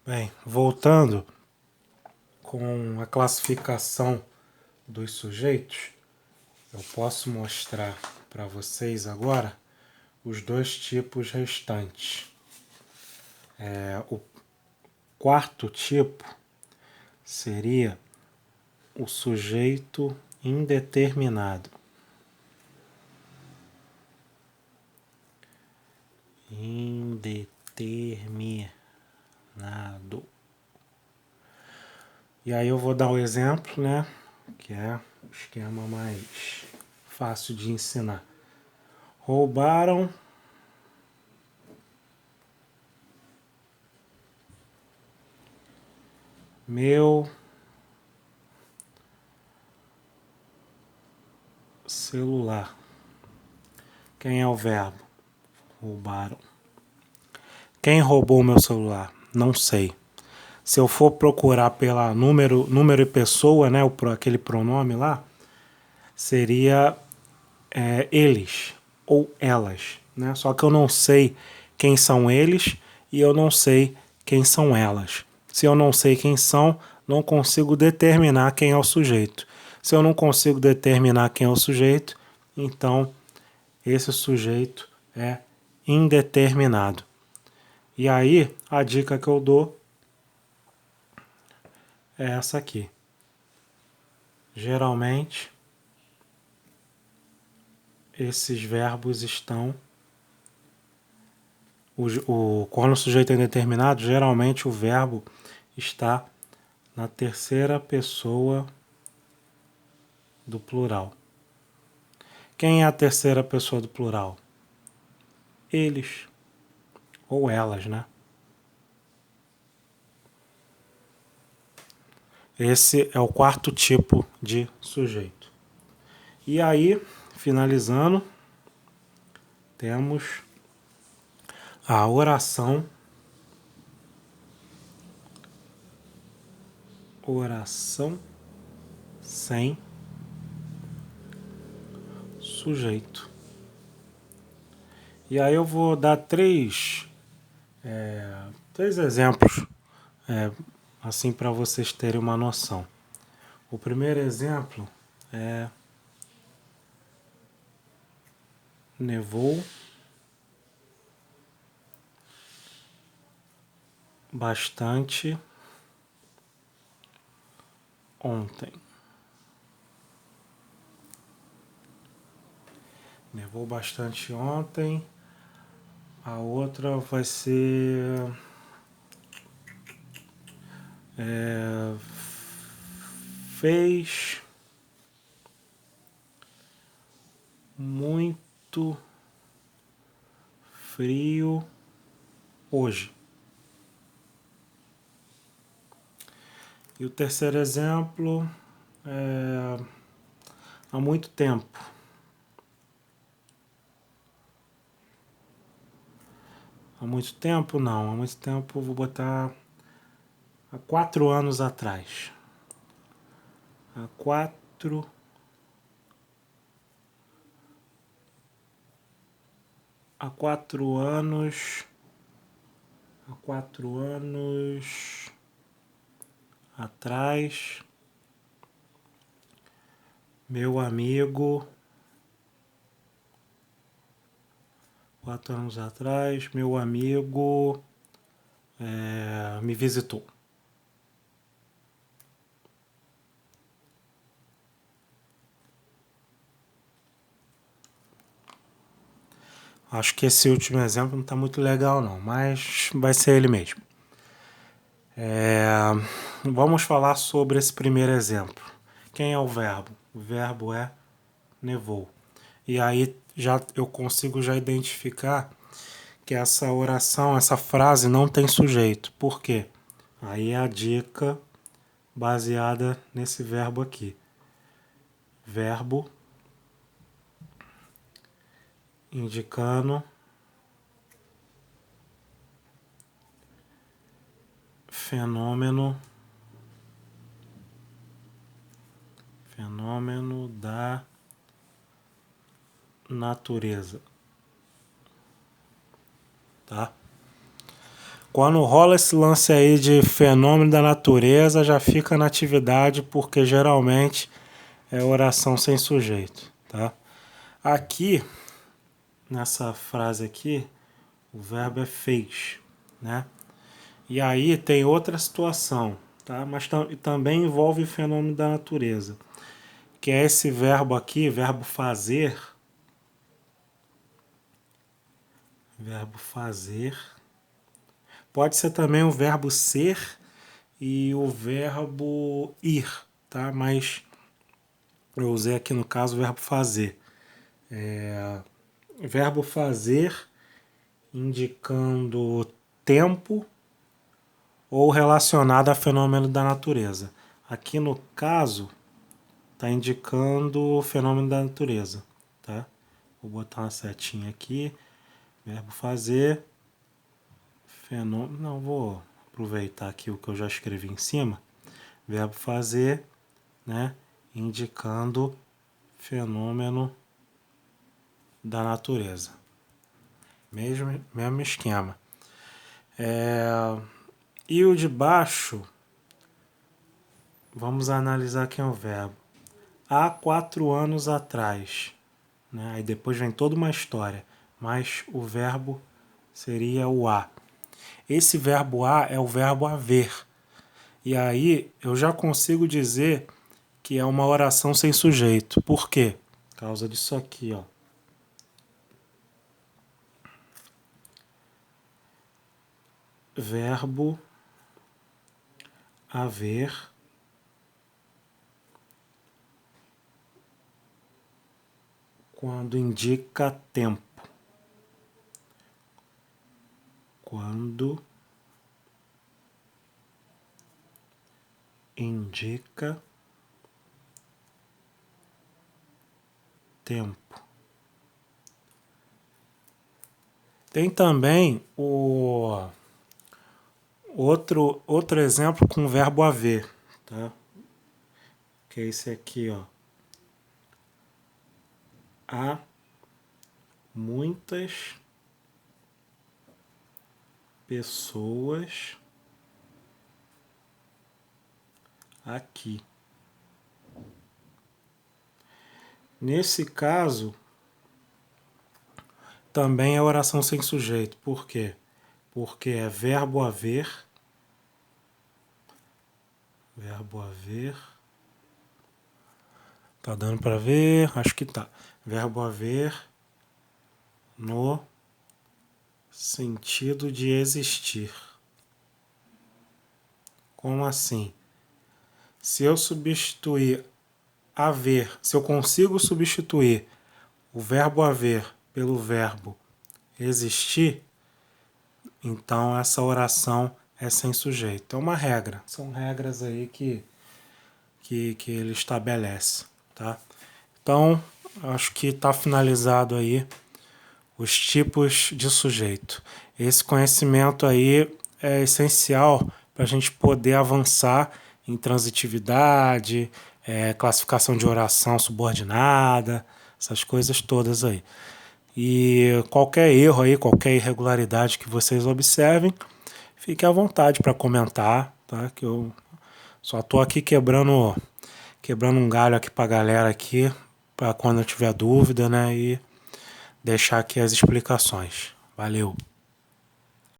Bem, voltando com a classificação dos sujeitos, eu posso mostrar para vocês agora os dois tipos restantes. O quarto tipo seria o sujeito indeterminado. Indeterminado. E aí eu vou dar um exemplo, né? Que é o esquema mais fácil de ensinar. Roubaram meu celular. Quem é o verbo? Roubaram. Quem roubou meu celular? Não sei. Se eu for procurar pela número e pessoa, né, aquele pronome lá, seria eles ou elas, né? Só que eu não sei quem são eles e eu não sei quem são elas. Se eu não sei quem são, não consigo determinar quem é o sujeito. Se eu não consigo determinar quem é o sujeito, então esse sujeito é indeterminado. E aí, a dica que eu dou é essa aqui. Geralmente, esses verbos estão... quando o sujeito é indeterminado, geralmente o verbo está na terceira pessoa do plural. Quem é a terceira pessoa do plural? Eles. Ou elas, né? Esse é o quarto tipo de sujeito. E aí, finalizando, temos a oração sem sujeito. E aí eu vou dar três exemplos, assim para vocês terem uma noção. O primeiro exemplo é nevou bastante ontem. Nevou bastante ontem. A outra vai ser fez muito frio hoje. E o terceiro exemplo é há muito tempo. Há muito tempo não, há muito tempo eu vou botar há 4 anos atrás. Há 4 anos atrás, meu amigo, 4 anos atrás, meu amigo me visitou. Acho que esse último exemplo não está muito legal não, mas vai ser ele mesmo. Vamos falar sobre esse primeiro exemplo. Quem é o verbo? O verbo é nevou. E aí eu consigo já identificar que essa oração, essa frase não tem sujeito. Por quê? Aí é a dica baseada nesse verbo aqui. Verbo indicando fenômeno da natureza. Tá? Quando rola esse lance aí de fenômeno da natureza, já fica na atividade, porque geralmente é oração sem sujeito, tá? Aqui, nessa frase aqui, o verbo é fez, né? E aí tem outra situação, tá? Mas também envolve o fenômeno da natureza, que é esse verbo aqui, verbo fazer. Verbo fazer. Pode ser também o verbo ser e o verbo ir, tá? Mas eu usei aqui no caso o verbo fazer. Verbo fazer indicando tempo ou relacionado a fenômeno da natureza. Aqui no caso está indicando o fenômeno da natureza, tá? Vou botar uma setinha aqui. Verbo fazer, fenômeno. Não, vou aproveitar aqui o que eu já escrevi em cima. Verbo fazer, né? Indicando fenômeno da natureza. Mesmo esquema. E o de baixo, vamos analisar quem é o verbo. Há 4 anos atrás. Né? Aí depois vem toda uma história. Mas o verbo seria o há. Esse verbo há é o verbo haver. E aí eu já consigo dizer que é uma oração sem sujeito. Por quê? Por causa disso aqui, ó. Verbo haver quando indica tempo. Quando indica tempo. Tem também o outro exemplo com o verbo haver, tá? Que é esse aqui, ó. Há muitas pessoas aqui. Nesse caso, também é oração sem sujeito. Por quê? Porque é verbo haver. Verbo haver. Tá dando para ver? Acho que tá. Verbo haver no sentido de existir. Como assim? Se eu substituir haver, se eu consigo substituir o verbo haver pelo verbo existir, então essa oração é sem sujeito. É uma regra. São regras aí que ele estabelece, tá? Então, acho que está finalizado aí os tipos de sujeito. Esse conhecimento aí é essencial para a gente poder avançar em transitividade, classificação de oração subordinada, essas coisas todas aí. E qualquer erro aí, qualquer irregularidade que vocês observem, fique à vontade para comentar, tá? Que eu só estou aqui quebrando um galho aqui para a galera aqui, para quando eu tiver dúvida, né? E deixar aqui as explicações. Valeu!